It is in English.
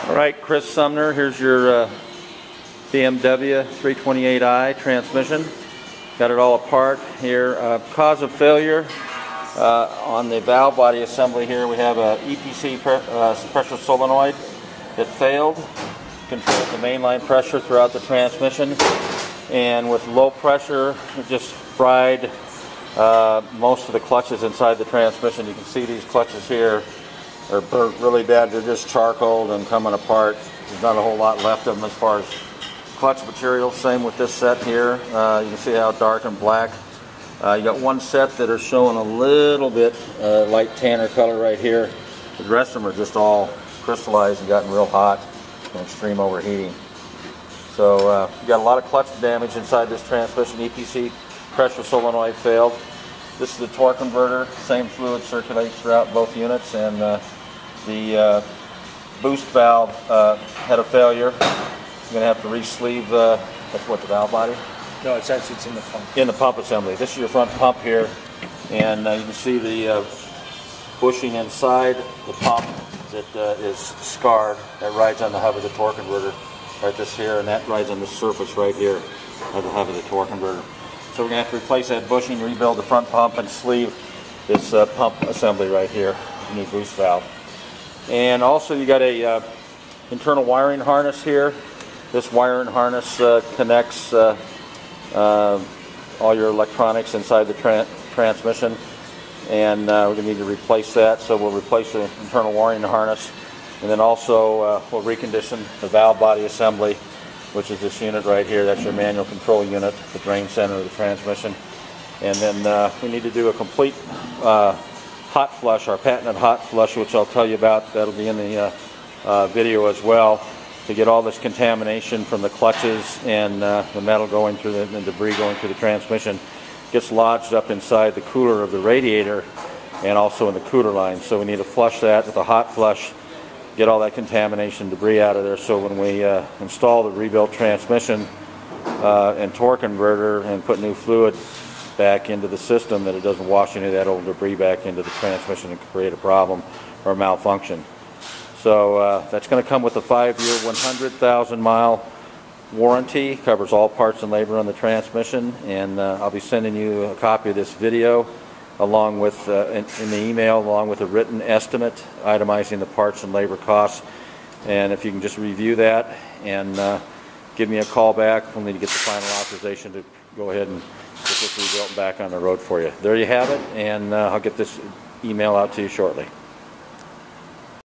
Alright, Chris Sumner, here's your BMW 328i transmission. Got it all apart here. Cause of failure on the valve body assembly here, we have a EPC pressure solenoid that failed. Controls the mainline pressure throughout the transmission, and with low pressure it just fried most of the clutches inside the transmission. You can see these clutches here are burnt really bad. They're just charcoaled and coming apart. There's not a whole lot left of them as far as clutch material. Same with this set here. You can see how dark and black. You got one set that are showing a little bit light tanner color right here. The rest of them are just all crystallized and gotten real hot from extreme overheating. So you got a lot of clutch damage inside this transmission. EPC pressure solenoid failed. This is the torque converter. Same fluid circulates throughout both units, and the boost valve had a failure. You're going to have to re-sleeve. That's what, the valve body? No, it's actually in the pump. In the pump assembly. This is your front pump here, and you can see the bushing inside the pump that is scarred. That rides on the hub of the torque converter, right this here, and that rides on the surface right here of the hub of the torque converter. So we're going to have to replace that bushing, rebuild the front pump, and sleeve this pump assembly right here, the new boost valve. And also you got a internal wiring harness here. This wiring harness connects all your electronics inside the transmission, and we're going to need to replace that. So we'll replace the internal wiring harness, and then also we'll recondition the valve body assembly, which is this unit right here. That's your manual control unit, the drain center of the transmission. And then we need to do a complete hot flush, our patented hot flush, which I'll tell you about. That'll be in the video as well, to get all this contamination from the clutches and the metal going through the debris going through the transmission. Gets lodged up inside the cooler of the radiator and also in the cooler line. So we need to flush that with a hot flush, get all that contamination debris out of there, so when we install the rebuilt transmission and torque converter and put new fluid back into the system, that it doesn't wash any of that old debris back into the transmission and create a problem or a malfunction. So that's going to come with a 5-year, 100,000 mile warranty. Covers all parts and labor on the transmission, and I'll be sending you a copy of this video along with in the email, along with a written estimate itemizing the parts and labor costs. And if you can just review that and give me a call back, we'll need to get the final authorization to go ahead and get this rebuilt and back on the road for you. There you have it, and I'll get this email out to you shortly.